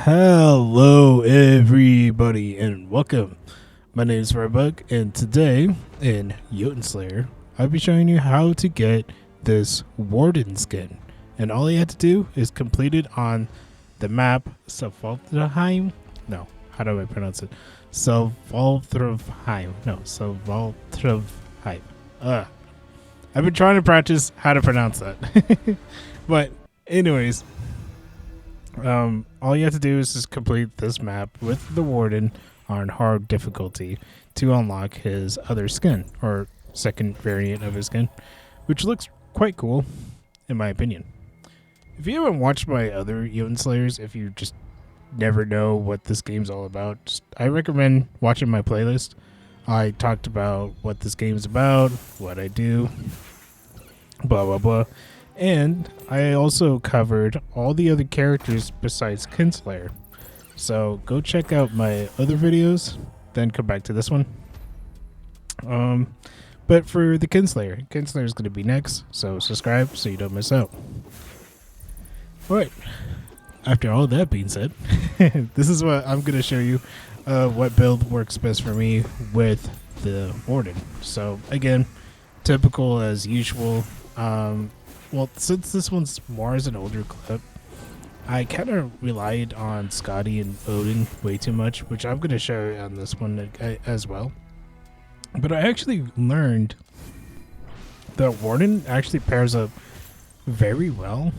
Hello everybody and welcome. My name is Redbug and today in Jotunnslayer I'll be showing you how to get this Warden skin. And all you have to do is complete it on the map Svaltravheim. No, how do I pronounce it? Svaltravheim. No, Svaltravheim. I've been trying to practice how to pronounce that. But anyways, all you have to do is just complete this map with the Warden on hard difficulty to unlock his other skin, or second variant of his skin, which looks quite cool, in my opinion. If you haven't watched my other Jotunnslayers, if you just never know what this game's all about, I recommend watching my playlist. I talked about what this game's about, what I do, blah blah blah. And I also covered all the other characters besides Jotunnslayer. So go check out my other videos, then come back to this one. But for the Jotunnslayer is going to be next, so subscribe so you don't miss out. Alright, after all that being said, this is what I'm going to show you what build works best for me with the Warden. So again, typical as usual. Well, since this one's more as an older clip, I kind of relied on Scotty and Odin way too much, which I'm going to show you on this one as well. But I actually learned that Warden actually pairs up very well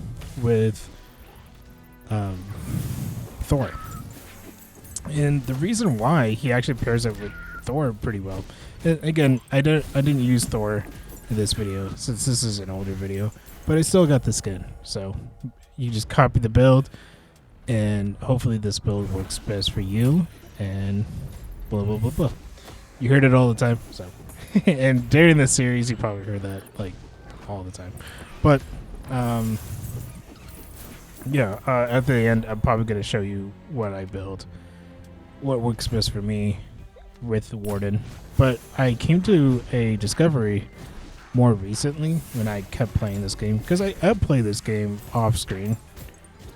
with Thor. And the reason why he actually pairs up with Thor pretty well, and again, I didn't use Thor in this video since this is an older video, but I still got the skin. So you just copy the build and hopefully this build works best for you, and blah blah blah blah. You heard it all the time, so and during this series you probably heard that like all the time. But at the end I'm probably going to show you what I build, what works best for me with the Warden. But I came to a discovery more recently when I kept playing this game, because I play this game off screen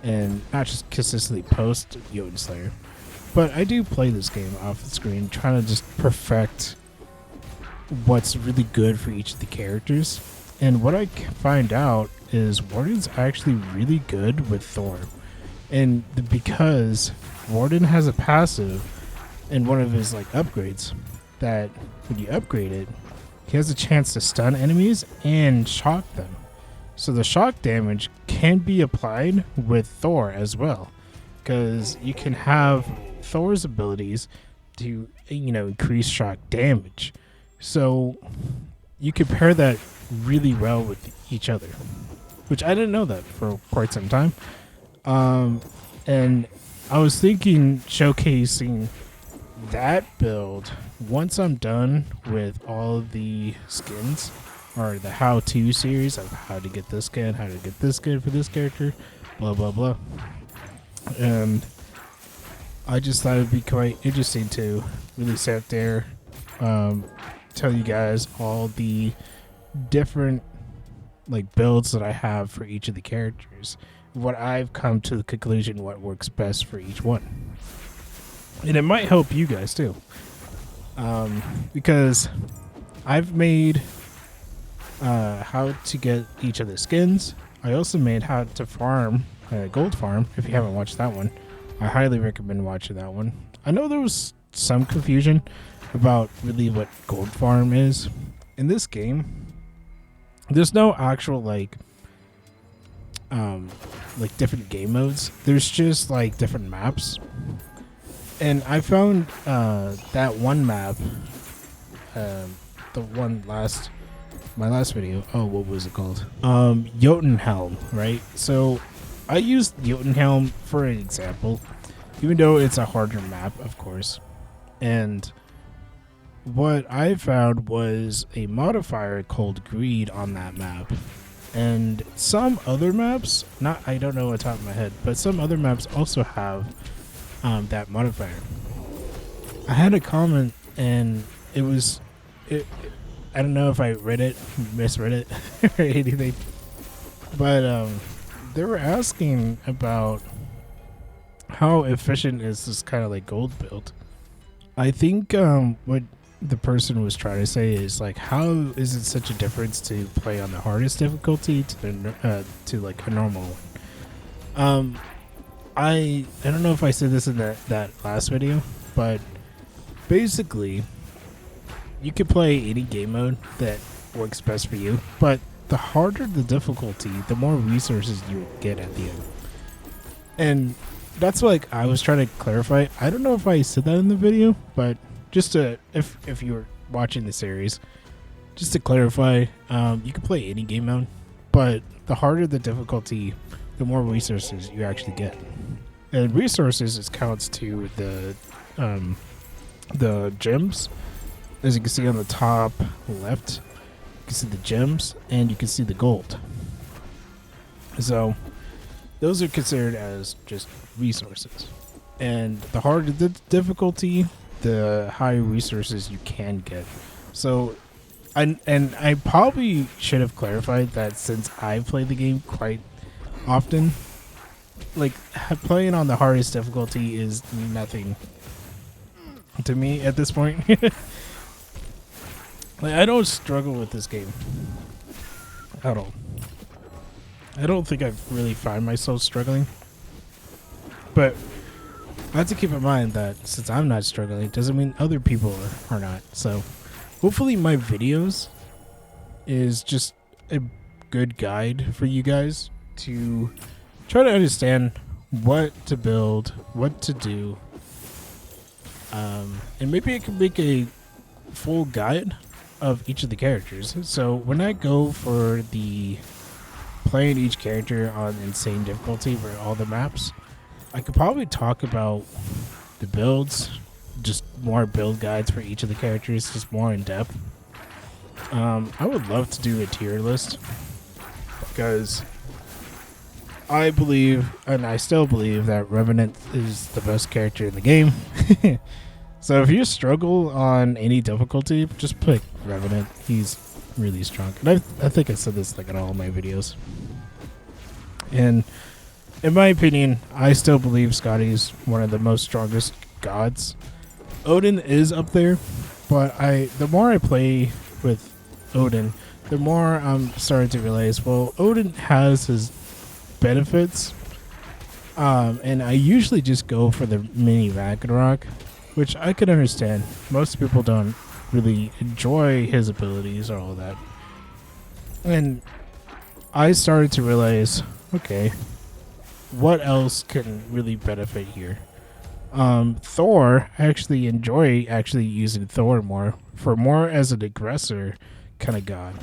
and not just consistently post Jotunnslayer, but I do play this game off the screen, trying to just perfect what's really good for each of the characters. And what I find out is Warden's actually really good with Thor, and because Warden has a passive in one of his like upgrades that when you upgrade it, he has a chance to stun enemies and shock them. So the shock damage can be applied with Thor as well, because you can have Thor's abilities to, increase shock damage. So you could pair that really well with each other, which I didn't know that for quite some time. And I was thinking showcasing that build once I'm done with all of the skins, or the how-to series of how to get this skin, how to get this skin for this character, blah blah blah. And I just thought it'd be quite interesting to really sit there, tell you guys all the different like builds that I have for each of the characters, what I've come to the conclusion what works best for each one. And it might help you guys too, because I've made how to get each of the skins. I also made how to farm gold farm. If you haven't watched that one, I highly recommend watching that one. I know there was some confusion about really what gold farm is in this game. There's no actual like different game modes. There's just like different maps. And I found that one map, my last video. Oh, what was it called? Jotunhelm, right? So I used Jotunhelm for an example, even though it's a harder map, of course. And what I found was a modifier called Greed on that map. And some other maps, I don't know off the top of my head, but some other maps also have that modifier. I had a comment and I don't know if I misread it or anything, but they were asking about how efficient is this kind of like gold build? I think what the person was trying to say is like, how is it such a difference to play on the hardest difficulty to like a normal one? I don't know if I said this in that last video, but basically you could play any game mode that works best for you, but the harder the difficulty, the more resources you get at the end. And that's like I was trying to clarify. I don't know if I said that in the video, but just to if you were watching the series, just to clarify, you can play any game mode, but the harder the difficulty, the more resources you actually get. And resources is counts to the gems. As you can see on the top left, you can see the gems and you can see the gold. So those are considered as just resources. And the harder the difficulty, the higher resources you can get. So I probably should have clarified that since I play the game quite often, like playing on the hardest difficulty is nothing to me at this point. Like, I don't struggle with this game at all. I don't think I've really found myself struggling. But I have to keep in mind that since I'm not struggling, it doesn't mean other people are not. So hopefully my videos is just a good guide for you guys to try to understand what to build, what to do. And maybe I can make a full guide of each of the characters. So when I go for the playing each character on insane difficulty for all the maps, I could probably talk about the builds, just more build guides for each of the characters, just more in depth. I would love to do a tier list because I believe, and I still believe, that Revenant is the best character in the game. So if you struggle on any difficulty, just pick Revenant. He's really strong. And I think I said this like in all of my videos. And in my opinion, I still believe Scotty's one of the most strongest gods. Odin is up there, but the more I play with Odin, the more I'm starting to realize, well, Odin has his benefits. And I usually just go for the mini Ragnarok, which I could understand. Most people don't really enjoy his abilities or all that. And I started to realize, okay, what else can really benefit here? Thor, I actually enjoy using Thor more as an aggressor kind of god.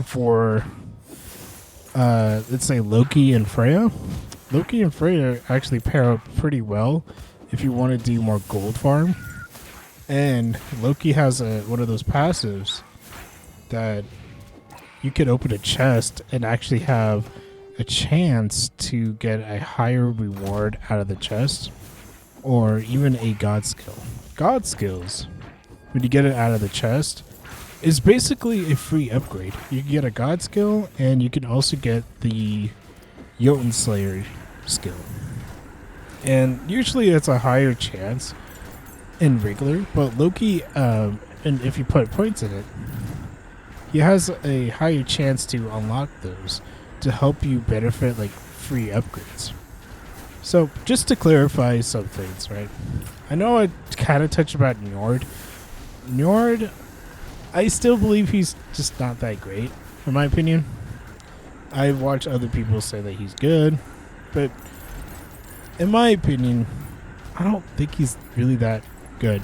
For let's say Loki and Freya. Loki and Freya actually pair up pretty well if you want to do more gold farm. And Loki has one of those passives that you could open a chest and actually have a chance to get a higher reward out of the chest, or even a god skill. God skills, when you get it out of the chest, is basically a free upgrade. You can get a god skill, and you can also get the Jotunnslayer skill. And usually it's a higher chance in regular, but Loki, and if you put points in it, he has a higher chance to unlock those to help you benefit like free upgrades. So just to clarify some things, right? I know I kind of touched about Njord. Njord, I still believe he's just not that great, in my opinion. I've watched other people say that he's good, but in my opinion, I don't think he's really that good.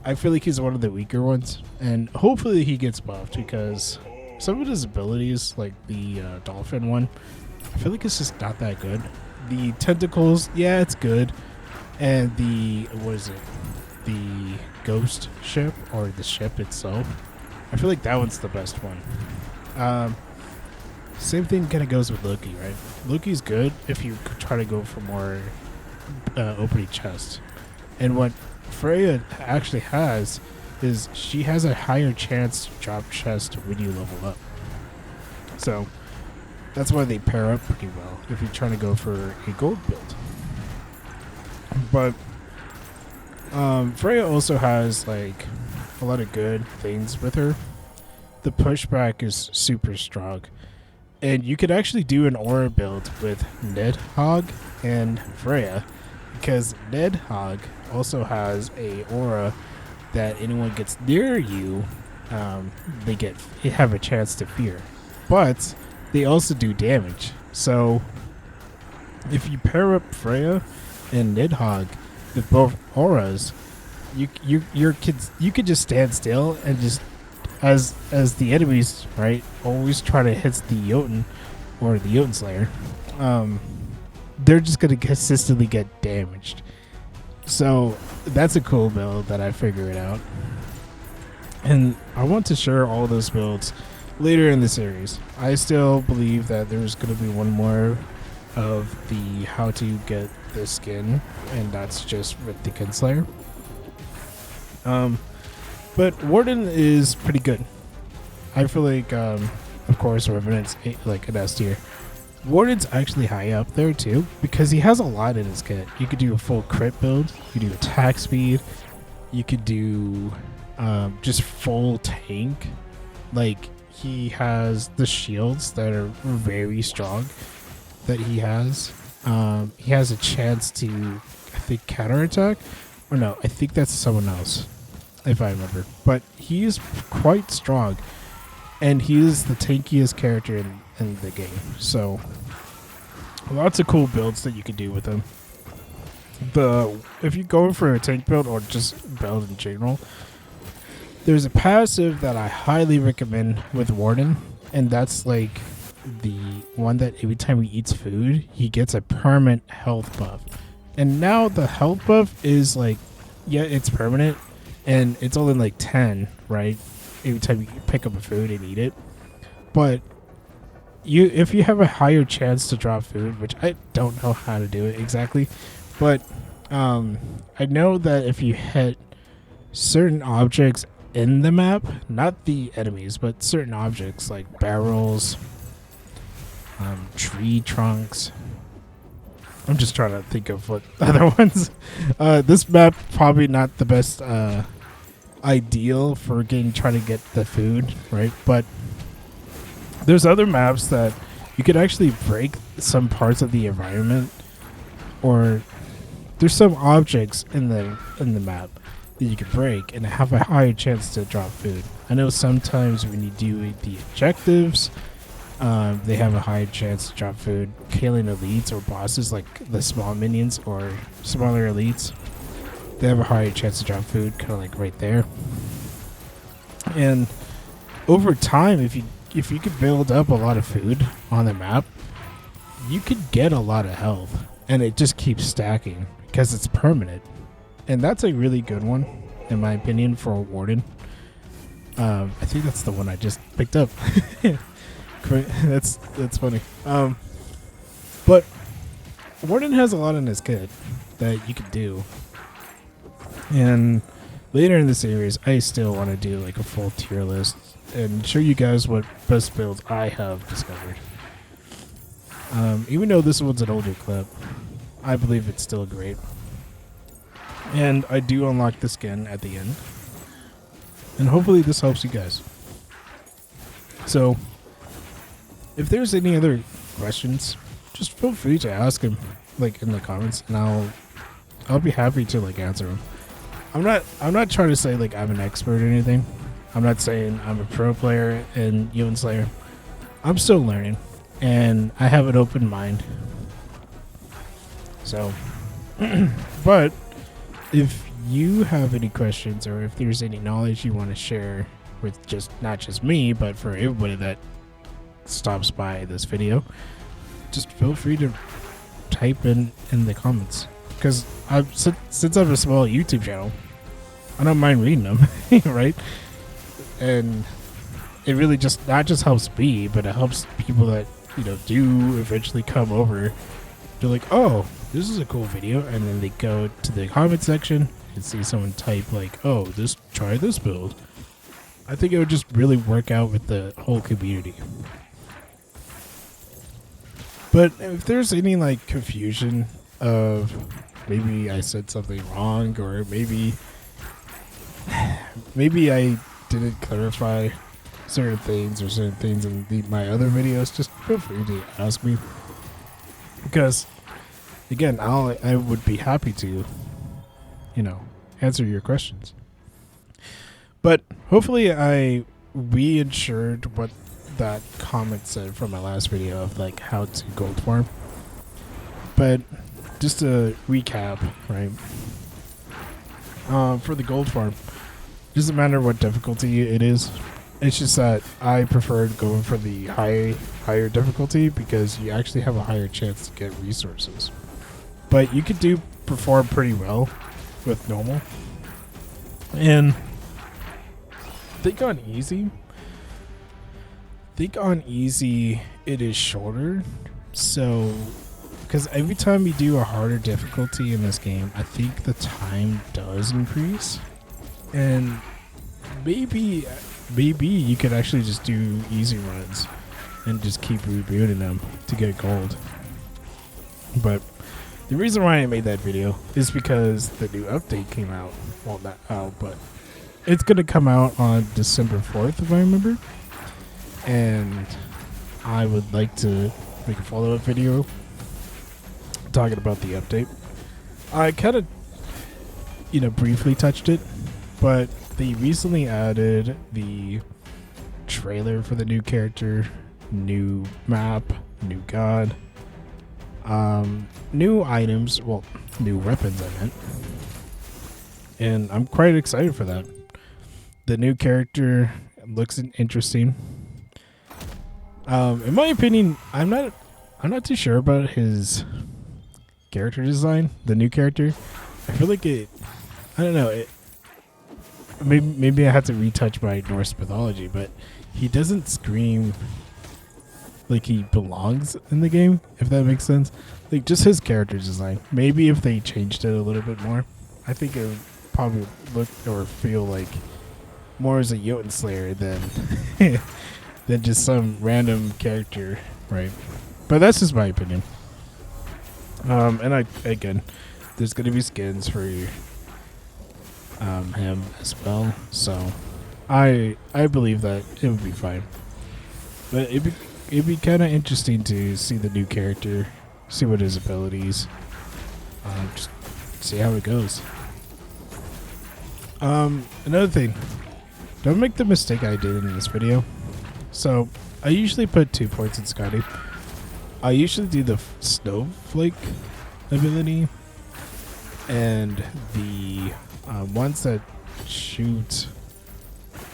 I feel like he's one of the weaker ones, and hopefully he gets buffed because some of his abilities, like the dolphin one, I feel like it's just not that good. The tentacles, yeah, it's good. And the, what is it? The ghost ship, or the ship itself. I feel like that one's the best one. Same thing kind of goes with Loki, right? Loki's good if you try to go for more opening chests. And what Freya actually has is she has a higher chance to drop chest when you level up. So That's why they pair up pretty well if you're trying to go for a gold build. But Freya also has like a lot of good things with her. The pushback is super strong. And you could actually do an aura build with Nidhogg and Freya, because Nidhogg also has a aura that anyone gets near you, they have a chance to fear. But they also do damage. So if you pair up Freya and Nidhogg with both auras, you could just stand still and just as the enemies, right, always try to hit the Jotun or the Jotunnslayer, they're just gonna consistently get damaged. So that's a cool build that I figured out, and I want to share all those builds later in the series. I still believe that there's gonna be one more of the how to get the skin, and that's just with the Kinslayer. But Warden is pretty good. I feel like, of course, Revenant's like an S tier. Warden's actually high up there too, because he has a lot in his kit. You could do a full crit build, you could do attack speed, you could do just full tank. Like, he has the shields that are very strong that he has. He has a chance to, I think, counterattack. Or no, I think that's someone else, if I remember. But he's quite strong, and he's the tankiest character in the game. So lots of cool builds that you can do with him. If you're going for a tank build or just build in general, there's a passive that I highly recommend with Warden, and that's like the one that every time he eats food, he gets a permanent health buff. And now the health buff is like, yeah, it's permanent, and it's only like 10, right? Every time you pick up a food and eat it. But if you have a higher chance to drop food, which I don't know how to do it exactly, but I know that if you hit certain objects in the map, not the enemies, but certain objects like barrels, tree trunks. I'm just trying to think of what other ones. This map probably not the best ideal for trying to get the food, right? But there's other maps that you could actually break some parts of the environment, or there's some objects in the map that you could break and have a higher chance to drop food. I know sometimes when you do the objectives, they have a higher chance to drop food. Killing elites or bosses like the small minions or smaller elites, they have a higher chance to drop food, kind of like right there. And over time, if you could build up a lot of food on the map, you could get a lot of health, and it just keeps stacking because it's permanent. And that's a really good one, in my opinion, for a Warden. I think that's the one I just picked up. That's funny. But Warden has a lot in his kit that you could do. And later in the series, I still want to do like a full tier list and show you guys what best builds I have discovered. Even though this one's an older clip, I believe it's still great. And I do unlock the skin at the end. And hopefully this helps you guys. So, if there's any other questions, just feel free to ask them, like, in the comments, and I'll be happy to like answer them. I'm not trying to say like I'm an expert or anything. I'm not saying I'm a pro player in Jotunnslayer. I'm still learning, and I have an open mind. So, but if you have any questions, or if there's any knowledge you want to share with not just me, but for everybody that stops by this video, just feel free to type in the comments, because since I have a small YouTube channel, I don't mind reading them. Right? And it really just not just helps me, but it helps people that do eventually come over. They're like, oh, this is a cool video, and then they go to the comment section and see someone type like, oh, try this build. I think it would just really work out with the whole community. But if there's any like confusion of maybe I said something wrong, or maybe I didn't clarify certain things in my other videos, just feel free to ask me, because again, I would be happy to, answer your questions. But hopefully I reinsured what that comment said from my last video of like how to gold farm. But just to recap, right? For the gold farm, it doesn't matter what difficulty it is. It's just that I preferred going for the higher difficulty because you actually have a higher chance to get resources. But you could perform pretty well with normal. And think on easy, it is shorter. So, because every time you do a harder difficulty in this game, I think the time does increase. And maybe you could actually just do easy runs and just keep rebooting them to get gold. But the reason why I made that video is because the new update came out. Well, not out, but it's going to come out on December 4th, if I remember. And I would like to make a follow-up video talking about the update. I kind of, briefly touched it, but they recently added the trailer for the new character, new map, new god, new items, well, new weapons I meant. And I'm quite excited for that. The new character looks interesting. In my opinion, I'm not too sure about his character design, the new character. I feel like I don't know, maybe I have to retouch my Norse mythology, but he doesn't scream like he belongs in the game, if that makes sense. Like, just his character design. Maybe if they changed it a little bit more, I think it would probably look or feel like more as a Jotunnslayer than just some random character, right? But that's just my opinion. And again, there's gonna be skins for him as well, so I believe that it would be fine. But it'd be kind of interesting to see the new character, see what his abilities, just see how it goes. Another thing, don't make the mistake I did in this video. So I usually put 2 points in Scotty. I usually do the snowflake ability and the ones that shoot,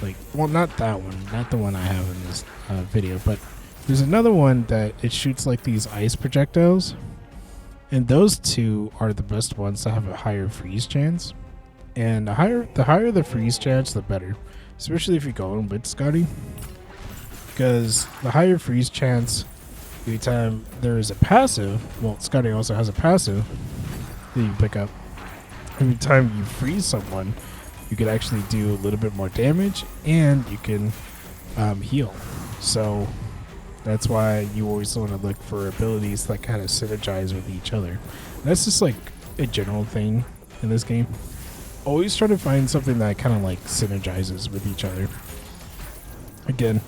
like, well, not that one, not the one I have in this video, but there's another one that it shoots like these ice projectiles, and those two are the best ones to have a higher freeze chance. And the higher the freeze chance, the better, especially if you go in with Scotty, because the higher freeze chance, every time there is a passive, well, Scotty also has a passive that you pick up. Every time you freeze someone, you can actually do a little bit more damage, and you can heal. So that's why you always want to look for abilities that kind of synergize with each other. That's just like a general thing in this game. Always try to find something that kind of like synergizes with each other. Again,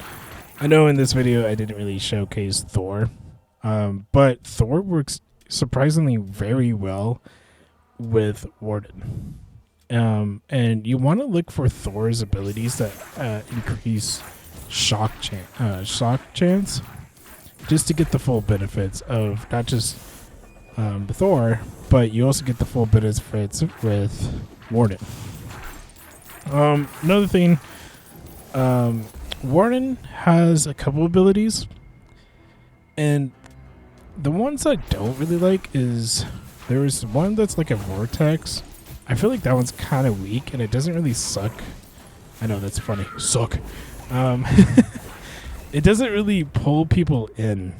I know in this video I didn't really showcase Thor, but Thor works surprisingly very well with Warden. And you want to look for Thor's abilities that increase shock chance, just to get the full benefits of not just the Thor, but you also get the full benefits with Warden. Another thing, Warden has a couple abilities, and the ones I don't really like is there's one that's like a vortex. I feel like that one's kind of weak, and it doesn't really suck. I know, that's funny. Suck. It doesn't really pull people in,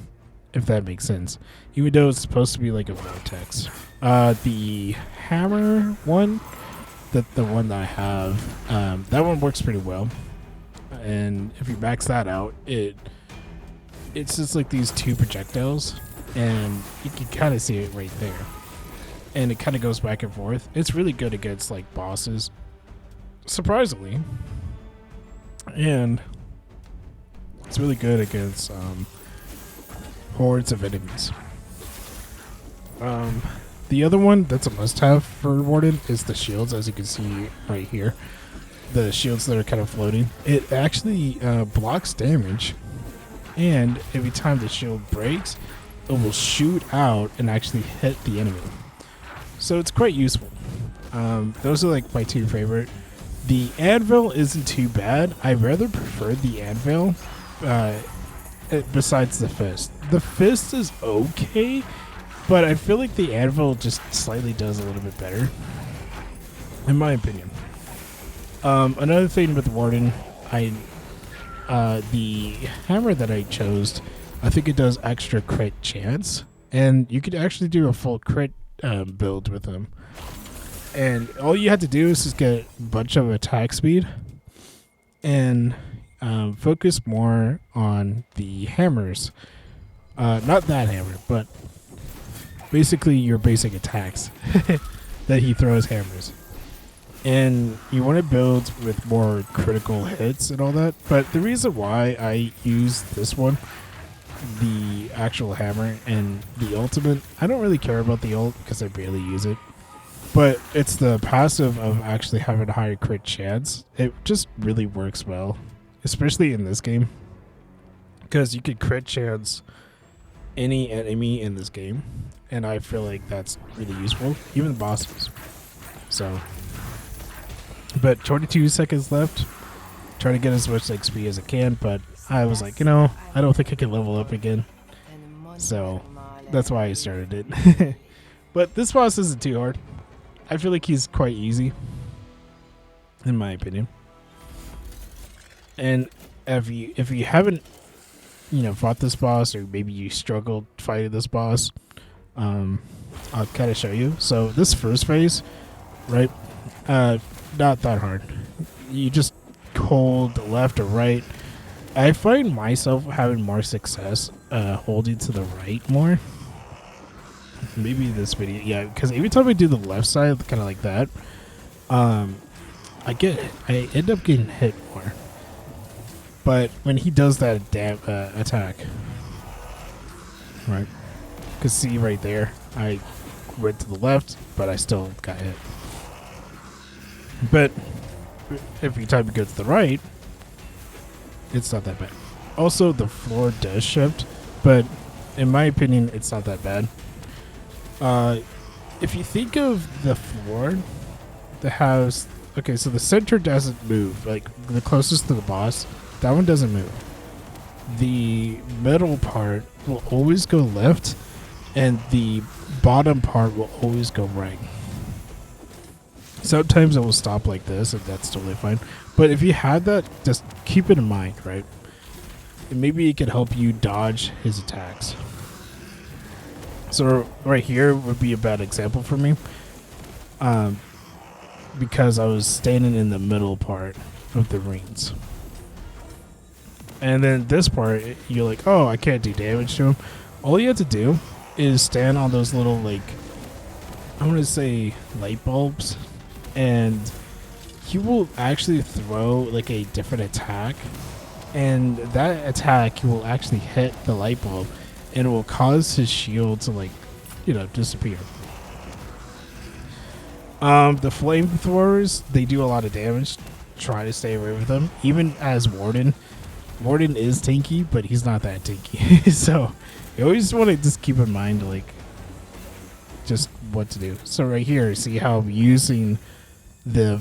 if that makes sense, even though it's supposed to be like a vortex. The hammer one, the one that I have, that one works pretty well. And if you max that out, it's just like these 2 projectiles and you can kind of see it right there. And it kind of goes back and forth. It's really good against like bosses, surprisingly, and it's really good against hordes of enemies. The other one that's a must-have for Warden is the shields, as you can see right here. The shields that are kind of floating. It actually blocks damage, and every time the shield breaks, it will shoot out and actually hit the enemy. So it's quite useful. Those are like my two favorite. The anvil isn't too bad. I rather prefer the anvil besides the fist. The fist is okay, but I feel like the anvil just slightly does a little bit better, in my opinion. Another thing with Warden, the hammer that I chose, I think it does extra crit chance, and you could actually do a full crit build with them. And all you have to do is just get a bunch of attack speed and focus more on the hammers. Not that hammer, but basically your basic attacks that he throws hammers. And you want to build with more critical hits and all that. But the reason why I use this one, the actual hammer and the ultimate, I don't really care about the ult because I barely use it. But it's the passive of actually having a higher crit chance. It just really works well, especially in this game, because you could crit chance any enemy in this game, and I feel like that's really useful, even the bosses. So, but 22 seconds left. Trying to get as much XP as I can, but I was like, I don't think I can level up again. So that's why I started it. But this boss isn't too hard. I feel like he's quite easy, in my opinion. And if you haven't, fought this boss, or maybe you struggled fighting this boss, I'll kind of show you. So this first phase, right? Not that hard. You just hold left or right. I find myself having more success holding to the right more. Maybe this video, yeah, because every time I do the left side, kind of like that, I end up getting hit more. But when he does that attack, right? Because see right there, I went to the left, but I still got hit. But every time you go to the right, it's not that bad. Also, the floor does shift, but in my opinion, it's not that bad. If you think of the floor, the house, okay, so the center doesn't move, like the closest to the boss, that one doesn't move. The middle part will always go left, and the bottom part will always go right. Sometimes it will stop like this, and that's totally fine. But if you had that, just keep it in mind, right? And maybe it could help you dodge his attacks. So right here would be a bad example for me, because I was standing in the middle part of the rings. And then this part, you're like, oh, I can't do damage to him. All you have to do is stand on those little, like, I'm going to say light bulbs, and he will actually throw like a different attack, and that attack will actually hit the light bulb, and it will cause his shield to, like, disappear. The flamethrowers, they do a lot of damage. Try to stay away with them. Even as Warden is tanky, but he's not that tanky. So you always want to just keep in mind, like, just what to do. So right here, see how I'm using the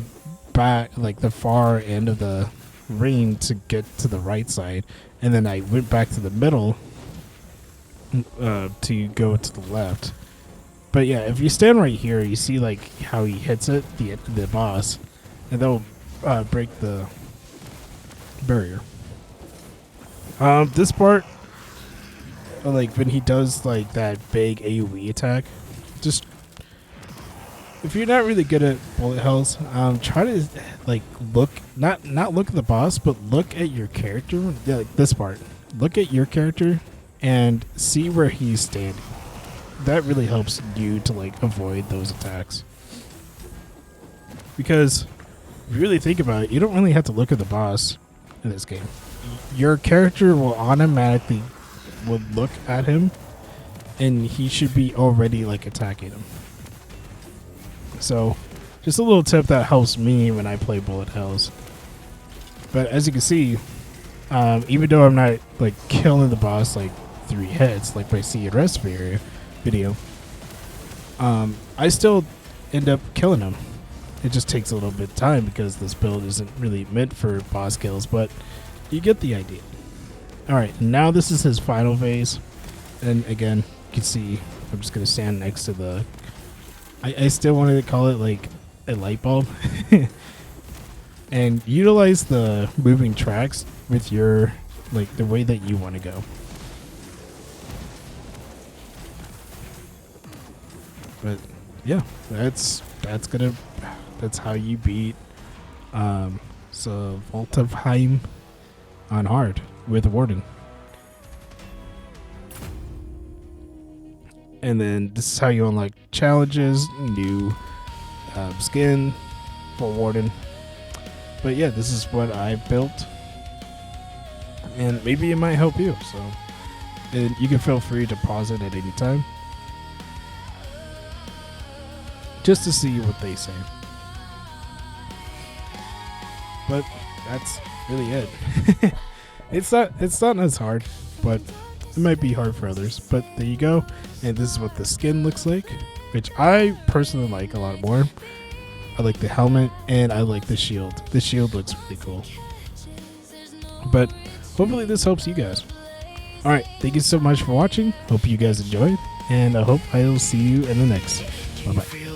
back, like the far end of the ring to get to the right side, and then I went back to the middle to go to the left. But yeah, if you stand right here, you see like how he hits it, the boss, and that'll break the barrier. This part, like when he does like that big AoE attack, just if you're not really good at bullet hells, try to like not look at the boss, but look at your character. Like this part, look at your character and see where he's standing. That really helps you to like avoid those attacks. Because if you really think about it, you don't really have to look at the boss in this game. Your character will automatically would look at him, and he should be already like attacking him. So just a little tip that helps me when I play bullet hells. But as you can see, even though I'm not like killing the boss like 3 hits like I see in the rest of the video, I still end up killing him. It just takes a little bit of time because this build isn't really meant for boss kills, but you get the idea. Alright, now this is his final phase. And again, you can see I'm just going to stand next to the... I still wanted to call it like a light bulb. And utilize the moving tracks with your, like, the way that you want to go. But yeah, that's how you beat so Vault of Hel on hard with Warden. And then this is how you unlock challenges, new skin for Warden. But yeah, this is what I built, and maybe it might help you. So, and you can feel free to pause it at any time, just to see what they say. But that's really it. It's not as hard, but it might be hard for others. But there you go, and this is what the skin looks like, which I personally like a lot more. I like the helmet, and I like the shield. The shield looks really cool. But hopefully this helps you guys. Alright, thank you so much for watching. Hope you guys enjoyed, and I hope I will see you in the next. Bye-bye.